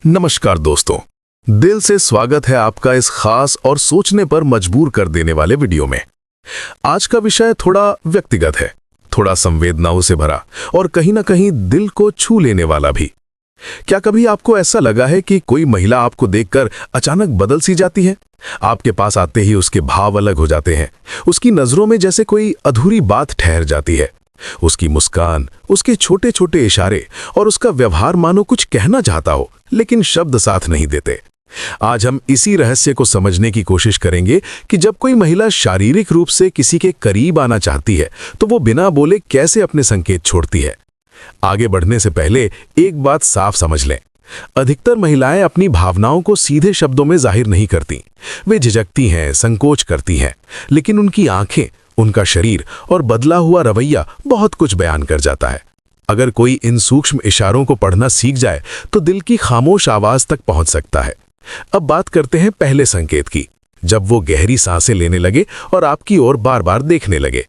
नमस्कार दोस्तों, दिल से स्वागत है आपका इस खास और सोचने पर मजबूर कर देने वाले वीडियो में। आज का विषय थोड़ा व्यक्तिगत है, थोड़ा संवेदनाओं से भरा और कहीं ना कहीं दिल को छू लेने वाला भी। क्या कभी आपको ऐसा लगा है कि कोई महिला आपको देखकर अचानक बदल सी जाती है? आपके पास आते ही उसके भाव अलग हो जाते हैं, उसकी नजरों में जैसे कोई अधूरी बात ठहर जाती है। उसकी मुस्कान, उसके छोटे छोटे इशारे और उसका व्यवहार मानो कुछ कहना चाहता हो, लेकिन शब्द साथ नहीं देते। आज हम इसी रहस्य को समझने की कोशिश करेंगे कि जब कोई महिला शारीरिक रूप से किसी के करीब आना चाहती है तो वो बिना बोले कैसे अपने संकेत छोड़ती है। आगे बढ़ने से पहले एक बात साफ समझ लें, अधिकतर महिलाएं अपनी भावनाओं को सीधे शब्दों में जाहिर नहीं करती। वे झिझकती हैं, संकोच करती हैं, लेकिन उनकी आंखें, उनका शरीर और बदला हुआ रवैया बहुत कुछ बयान कर जाता है। अगर कोई इन सूक्ष्म इशारों को पढ़ना सीख जाए तो दिल की खामोश आवाज तक पहुंच सकता है। अब बात करते हैं पहले संकेत की, जब वो गहरी सांसें लेने लगे और आपकी ओर बार बार देखने लगे।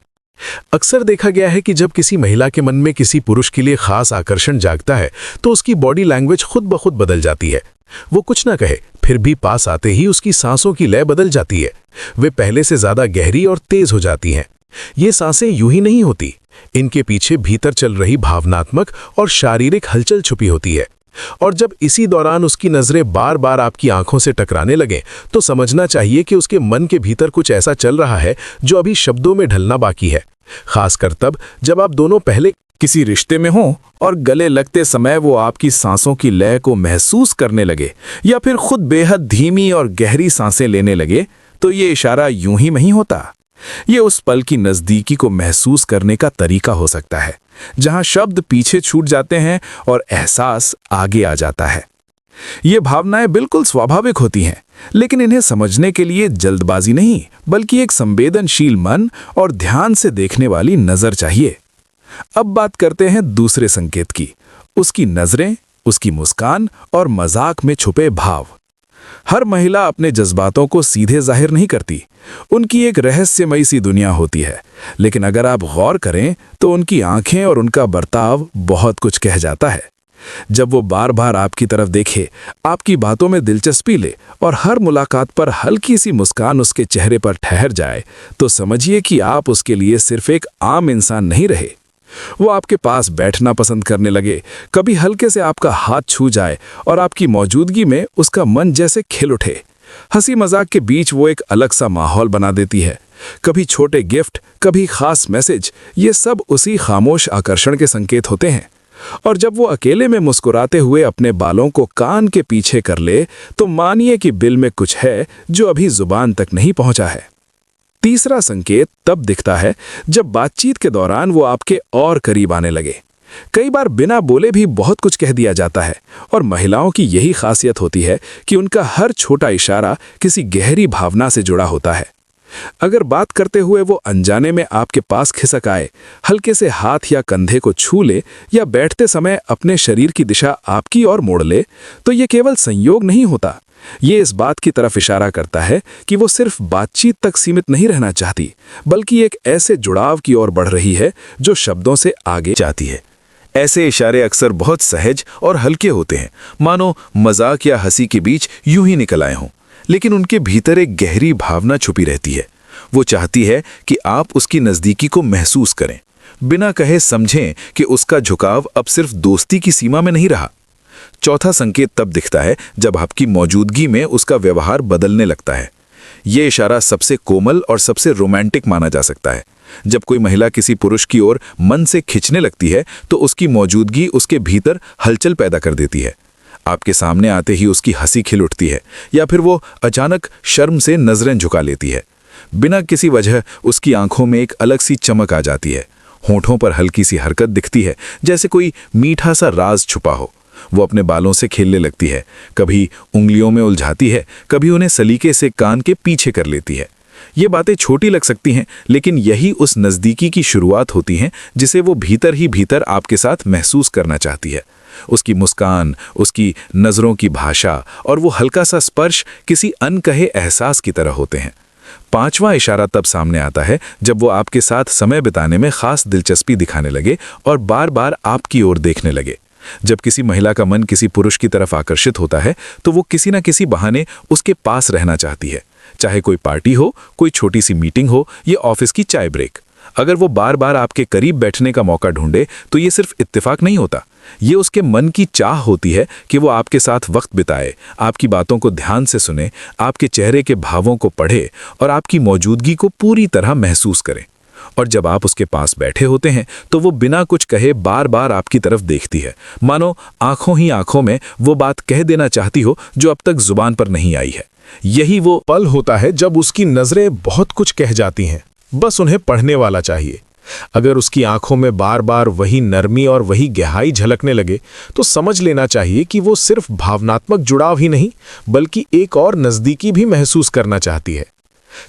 अक्सर देखा गया है कि जब किसी महिला के मन में किसी पुरुष के लिए खास आकर्षण जागता है तो उसकी बॉडी लैंग्वेज खुद ब खुद बदल जाती है। वो कुछ ना कहे, फिर भी पास आते ही उसकी सांसों की लय बदल जाती है। वे पहले से ज्यादा गहरी और तेज हो जाती हैं। ये सांसें यूं ही नहीं होती, इनके पीछे भीतर चल रही भावनात्मक और शारीरिक हलचल छुपी होती है। और जब इसी दौरान उसकी नजरें बार बार आपकी आंखों से टकराने लगें तो समझना चाहिए कि उसके मन के भीतर कुछ ऐसा चल रहा है जो अभी शब्दों में ढलना बाकी है। खासकर तब जब आप दोनों पहले किसी रिश्ते में हो और गले लगते समय वो आपकी सांसों की लय को महसूस करने लगे या फिर खुद बेहद धीमी और गहरी सांसें लेने लगे, तो ये इशारा यूं ही नहीं होता। ये उस पल की नज़दीकी को महसूस करने का तरीका हो सकता है, जहां शब्द पीछे छूट जाते हैं और एहसास आगे आ जाता है। ये भावनाएं बिल्कुल स्वाभाविक होती हैं, लेकिन इन्हें समझने के लिए जल्दबाजी नहीं, बल्कि एक संवेदनशील मन और ध्यान से देखने वाली नज़र चाहिए। अब बात करते हैं दूसरे संकेत की, उसकी नजरें, उसकी मुस्कान और मजाक में छुपे भाव। हर महिला अपने जज्बातों को सीधे जाहिर नहीं करती, उनकी एक रहस्यमयी सी दुनिया होती है। लेकिन अगर आप गौर करें तो उनकी आंखें और उनका बर्ताव बहुत कुछ कह जाता है। जब वो बार बार आपकी तरफ देखे, आपकी बातों में दिलचस्पी ले और हर मुलाकात पर हल्की सी मुस्कान उसके चेहरे पर ठहर जाए, तो समझिए कि आप उसके लिए सिर्फ एक आम इंसान नहीं रहे। वो आपके पास बैठना पसंद करने लगे, कभी हल्के से आपका हाथ छू जाए और आपकी मौजूदगी में उसका मन जैसे खिल उठे। हंसी मजाक के बीच वो एक अलग सा माहौल बना देती है। कभी छोटे गिफ्ट, कभी खास मैसेज, ये सब उसी खामोश आकर्षण के संकेत होते हैं। और जब वो अकेले में मुस्कुराते हुए अपने बालों को कान के पीछे कर ले, तो मानिए कि दिल में कुछ है जो अभी जुबान तक नहीं पहुंचा है। तीसरा संकेत तब दिखता है जब बातचीत के दौरान वो आपके और करीब आने लगे। कई बार बिना बोले भी बहुत कुछ कह दिया जाता है, और महिलाओं की यही खासियत होती है कि उनका हर छोटा इशारा किसी गहरी भावना से जुड़ा होता है। अगर बात करते हुए वो अनजाने में आपके पास खिसक आए, हल्के से हाथ या कंधे को छू ले या बैठते समय अपने शरीर की दिशा आपकी ओर मोड़ ले, तो ये केवल संयोग नहीं होता, ये इस बात की तरफ इशारा करता है कि वो सिर्फ बातचीत तक सीमित नहीं रहना चाहती, बल्कि एक ऐसे जुड़ाव की ओर बढ़ रही है जो शब्दों से आगे जाती है। ऐसे इशारे अक्सर बहुत सहज और हल्के होते हैं, मानो मजाक या हंसी के बीच यूं ही निकल आए हों, लेकिन उनके भीतर एक गहरी भावना छुपी रहती है। वो चाहती है कि आप उसकी नज़दीकी को महसूस करें, बिना कहे समझें कि उसका झुकाव अब सिर्फ दोस्ती की सीमा में नहीं रहा। चौथा संकेत तब दिखता है जब आपकी मौजूदगी में उसका व्यवहार बदलने लगता है। ये इशारा सबसे कोमल और सबसे रोमांटिक माना जा सकता है। जब कोई महिला किसी पुरुष की ओर मन से खिंचने लगती है तो उसकी मौजूदगी उसके भीतर हलचल पैदा कर देती है। आपके सामने आते ही उसकी हंसी खिल उठती है, या फिर वो अचानक शर्म से नजरें झुका लेती है। बिना किसी वजह उसकी आंखों में एक अलग सी चमक आ जाती है, होठों पर हल्की सी हरकत दिखती है, जैसे कोई मीठा सा राज छुपा हो। वो अपने बालों से खेलने लगती है, कभी उंगलियों में उलझाती है, कभी उन्हें सलीके से कान के पीछे कर लेती है। ये बातें छोटी लग सकती हैं, लेकिन यही उस नज़दीकी की शुरुआत होती हैं जिसे वो भीतर ही भीतर आपके साथ महसूस करना चाहती है। उसकी मुस्कान, उसकी नज़रों की भाषा और वो हल्का सा स्पर्श किसी अनकहे एहसास की तरह होते हैं। पांचवा इशारा तब सामने आता है जब वो आपके साथ समय बिताने में खास दिलचस्पी दिखाने लगे और बार बार आपकी ओर देखने लगे। जब किसी महिला का मन किसी पुरुष की तरफ आकर्षित होता है तो वो किसी न किसी बहाने उसके पास रहना चाहती है, चाहे कोई पार्टी हो, कोई छोटी सी मीटिंग हो या ऑफिस की चाय ब्रेक। अगर वो बार बार आपके करीब बैठने का मौका ढूंढे तो ये सिर्फ इत्तेफाक नहीं होता, ये उसके मन की चाह होती है कि वो आपके साथ वक्त बिताए, आपकी बातों को ध्यान से सुने, आपके चेहरे के भावों को पढ़े और आपकी मौजूदगी को पूरी तरह महसूस करे। और जब आप उसके पास बैठे होते हैं तो वो बिना कुछ कहे बार बार आपकी तरफ देखती है, मानो आंखों ही आंखों में वो बात कह देना चाहती हो जो अब तक जुबान पर नहीं आई है। यही वो पल होता है जब उसकी नजरें बहुत कुछ कह जाती हैं, बस उन्हें पढ़ने वाला चाहिए। अगर उसकी आंखों में बार बार वही नरमी और वही गहराई झलकने लगे तो समझ लेना चाहिए कि वो सिर्फ भावनात्मक जुड़ाव ही नहीं बल्कि एक और नजदीकी भी महसूस करना चाहती है।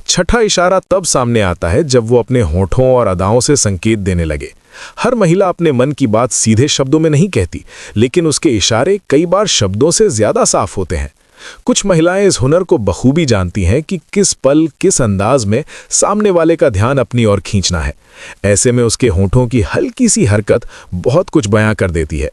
छठा इशारा तब सामने आता है जब वो अपने होठों और अदाओं से संकेत देने लगे। हर महिला अपने मन की बात सीधे शब्दों में नहीं कहती, लेकिन उसके इशारे कई बार शब्दों से ज्यादा साफ होते हैं। कुछ महिलाएं इस हुनर को बखूबी जानती हैं कि किस पल किस अंदाज में सामने वाले का ध्यान अपनी ओर खींचना है। ऐसे में उसके होठों की हल्की सी हरकत बहुत कुछ बयां कर देती है।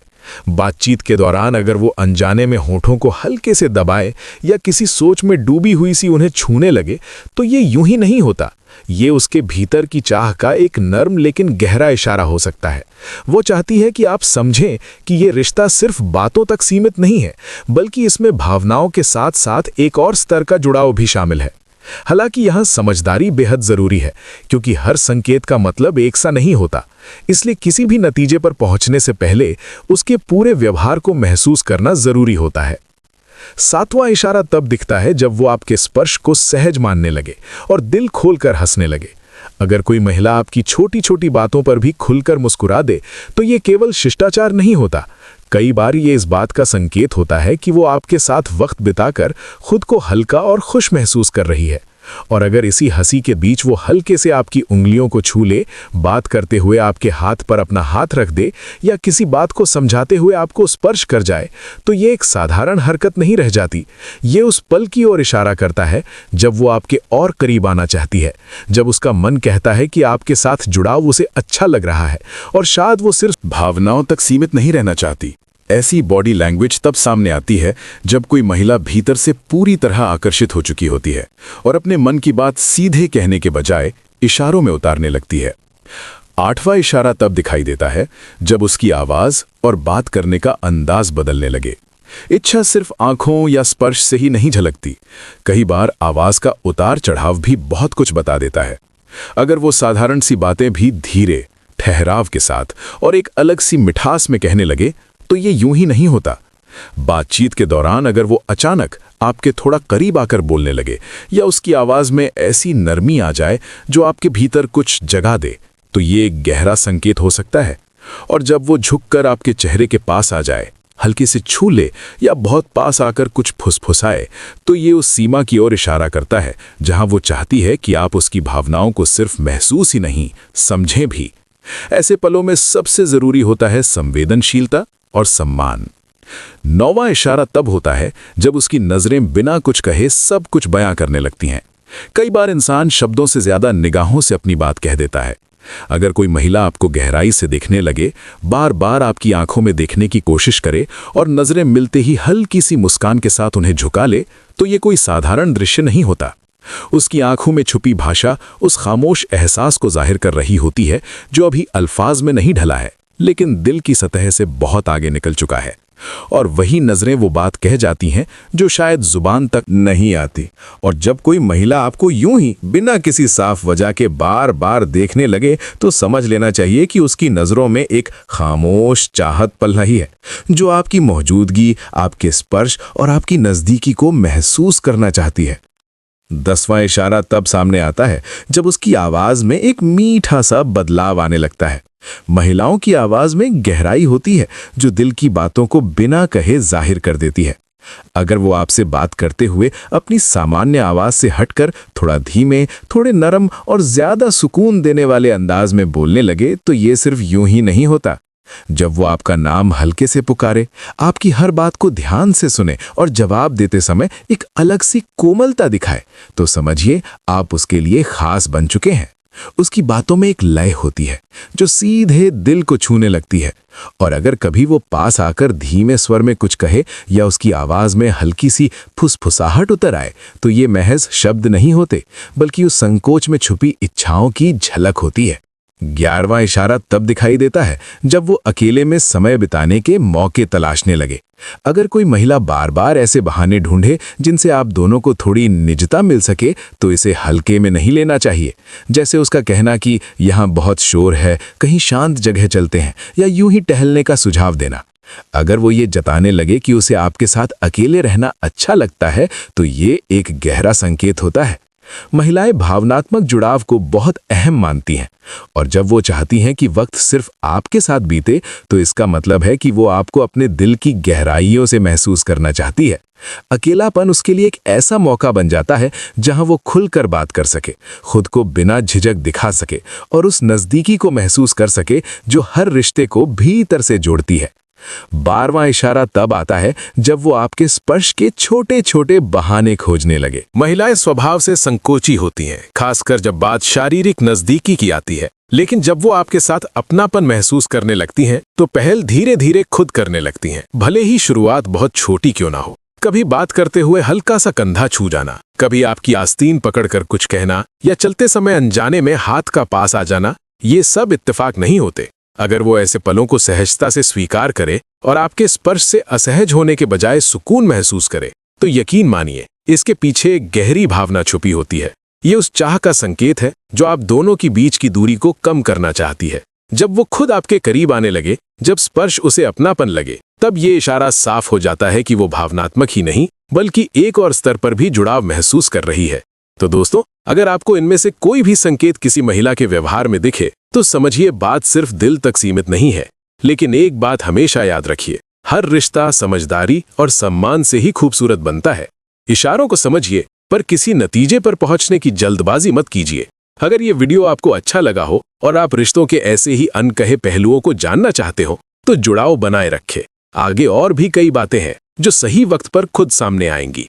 बातचीत के दौरान अगर वो अनजाने में होठों को हल्के से दबाए या किसी सोच में डूबी हुई सी उन्हें छूने लगे तो ये यूं ही नहीं होता, ये उसके भीतर की चाह का एक नर्म लेकिन गहरा इशारा हो सकता है। वो चाहती है कि आप समझें कि ये रिश्ता सिर्फ बातों तक सीमित नहीं है, बल्कि इसमें भावनाओं के साथ साथ एक और स्तर का जुड़ाव भी शामिल है। हालांकि यहाँ समझदारी बेहद जरूरी है, क्योंकि हर संकेत का मतलब एक सा नहीं होता। इसलिए किसी भी नतीजे पर पहुंचने से पहले उसके पूरे व्यवहार को महसूस करना जरूरी होता है। सातवां इशारा तब दिखता है जब वो आपके स्पर्श को सहज मानने लगे और दिल खोलकर हंसने लगे। अगर कोई महिला आपकी छोटी छोटी बातों पर भी खुलकर मुस्कुरा दे तो ये केवल शिष्टाचार नहीं होता, कई बार ये इस बात का संकेत होता है कि वो आपके साथ वक्त बिताकर खुद को हल्का और खुश महसूस कर रही है। और अगर इसी हंसी के बीच वो हल्के से आपकी उंगलियों को छू ले, बात करते हुए आपके हाथ पर अपना हाथ रख दे या किसी बात को समझाते हुए आपको स्पर्श कर जाए, तो ये एक साधारण हरकत नहीं रह जाती। ये उस पल की ओर इशारा करता है जब वो आपके और करीब आना चाहती है, जब उसका मन कहता है कि आपके साथ जुड़ाव उसे अच्छा लग रहा है और शायद वो सिर्फ भावनाओं तक सीमित नहीं रहना चाहती। ऐसी बॉडी लैंग्वेज तब सामने आती है जब कोई महिला भीतर से पूरी तरह आकर्षित हो चुकी होती है और अपने मन की बात सीधे कहने के बजाय इशारों में उतारने लगती है। आठवां इशारा तब दिखाई देता है जब उसकी आवाज और बात करने का अंदाज बदलने लगे। इच्छा सिर्फ आंखों या स्पर्श से ही नहीं झलकती, कई बार आवाज का उतार चढ़ाव भी बहुत कुछ बता देता है। अगर वो साधारण सी बातें भी धीरे, ठहराव के साथ और एक अलग सी मिठास में कहने लगे तो ये यूं ही नहीं होता। बातचीत के दौरान अगर वो अचानक आपके थोड़ा करीब आकर बोलने लगे या उसकी आवाज में ऐसी नरमी आ जाए जो आपके भीतर कुछ जगा दे, तो ये एक गहरा संकेत हो सकता है। और जब वो झुककर आपके चेहरे के पास आ जाए, हल्के से छू ले या बहुत पास आकर कुछ फुसफुसाए, तो ये उस सीमा की ओर इशारा करता है जहां वो चाहती है कि आप उसकी भावनाओं को सिर्फ महसूस ही नहीं, समझें भी। ऐसे पलों में सबसे जरूरी होता है संवेदनशीलता और सम्मान। नौवां इशारा तब होता है जब उसकी नजरें बिना कुछ कहे सब कुछ बयां करने लगती हैं। कई बार इंसान शब्दों से ज्यादा निगाहों से अपनी बात कह देता है। अगर कोई महिला आपको गहराई से देखने लगे, बार बार आपकी आंखों में देखने की कोशिश करे और नजरें मिलते ही हल्की सी मुस्कान के साथ उन्हें झुका ले, तो ये कोई साधारण दृश्य नहीं होता। उसकी आंखों में छुपी भाषा उस खामोश एहसास को जाहिर कर रही होती है जो अभी अल्फाज में नहीं ढला है, लेकिन दिल की सतह से बहुत आगे निकल चुका है। और वही नजरें वो बात कह जाती हैं जो शायद जुबान तक नहीं आती। और जब कोई महिला आपको यूं ही बिना किसी साफ वजह के बार बार देखने लगे, तो समझ लेना चाहिए कि उसकी नजरों में एक खामोश चाहत पल रही है, जो आपकी मौजूदगी, आपके स्पर्श और आपकी नजदीकी को महसूस करना चाहती है। 10वां इशारा तब सामने आता है जब उसकी आवाज में एक मीठा सा बदलाव आने लगता है। महिलाओं की आवाज में गहराई होती है जो दिल की बातों को बिना कहे जाहिर कर देती है। अगर वो आपसे बात करते हुए अपनी सामान्य आवाज से हटकर थोड़ा धीमे, थोड़े नरम और ज्यादा सुकून देने वाले अंदाज में बोलने लगे, तो ये सिर्फ यूं ही नहीं होता। जब वो आपका नाम हल्के से पुकारे, आपकी हर बात को ध्यान से सुने और जवाब देते समय एक अलग सी कोमलता दिखाए, तो समझिए आप उसके लिए खास बन चुके हैं। उसकी बातों में एक लय होती है जो सीधे दिल को छूने लगती है। और अगर कभी वो पास आकर धीमे स्वर में कुछ कहे या उसकी आवाज में हल्की सी फुसफुसाहट उतर आए तो ये महज शब्द नहीं होते, बल्कि उस संकोच में छुपी इच्छाओं की झलक होती है। 11वां इशारा तब दिखाई देता है जब वो अकेले में समय बिताने के मौके तलाशने लगे। अगर कोई महिला बार बार ऐसे बहाने ढूंढे जिनसे आप दोनों को थोड़ी निजता मिल सके तो इसे हल्के में नहीं लेना चाहिए। जैसे उसका कहना कि यहाँ बहुत शोर है, कहीं शांत जगह चलते हैं, या यूं ही टहलने का सुझाव देना। अगर वो ये जताने लगे कि उसे आपके साथ अकेले रहना अच्छा लगता है तो ये एक गहरा संकेत होता है। महिलाएं भावनात्मक जुड़ाव को बहुत अहम मानती हैं और जब वो चाहती हैं कि वक्त सिर्फ आपके साथ बीते तो इसका मतलब है कि वो आपको अपने दिल की गहराइयों से महसूस करना चाहती है। अकेलापन उसके लिए एक ऐसा मौका बन जाता है जहां वो खुलकर बात कर सके, खुद को बिना झिझक दिखा सके और उस नजदीकी को महसूस कर सके जो हर रिश्ते को भीतर से जोड़ती है। 12वां इशारा तब आता है जब वो आपके स्पर्श के छोटे छोटे बहाने खोजने लगे। महिलाएं स्वभाव से संकोची होती हैं, खासकर जब बात शारीरिक नजदीकी की आती है। लेकिन जब वो आपके साथ अपनापन महसूस करने लगती हैं तो पहल धीरे धीरे खुद करने लगती हैं, भले ही शुरुआत बहुत छोटी क्यों ना हो। कभी बात करते हुए हल्का सा कंधा छू जाना, कभी आपकी आस्तीन पकड़कर कुछ कहना या चलते समय अनजाने में हाथ का पास आ जाना, ये सब इत्तेफाक नहीं होते। अगर वो ऐसे पलों को सहजता से स्वीकार करे और आपके स्पर्श से असहज होने के बजाय सुकून महसूस करे तो यकीन मानिए इसके पीछे एक गहरी भावना छुपी होती है। ये उस चाह का संकेत है जो आप दोनों की बीच की दूरी को कम करना चाहती है। जब वो खुद आपके करीब आने लगे, जब स्पर्श उसे अपनापन लगे, तब ये इशारा साफ हो जाता है कि वो भावनात्मक ही नहीं बल्कि एक और स्तर पर भी जुड़ाव महसूस कर रही है। तो दोस्तों, अगर आपको इनमें से कोई भी संकेत किसी महिला के व्यवहार में दिखे तो समझिए बात सिर्फ दिल तक सीमित नहीं है। लेकिन एक बात हमेशा याद रखिए, हर रिश्ता समझदारी और सम्मान से ही खूबसूरत बनता है। इशारों को समझिए पर किसी नतीजे पर पहुंचने की जल्दबाजी मत कीजिए। अगर ये वीडियो आपको अच्छा लगा हो और आप रिश्तों के ऐसे ही अनकहे पहलुओं को जानना चाहते हो तो जुड़ाव बनाए रखें। आगे और भी कई बातें हैं जो सही वक्त पर खुद सामने आएंगी।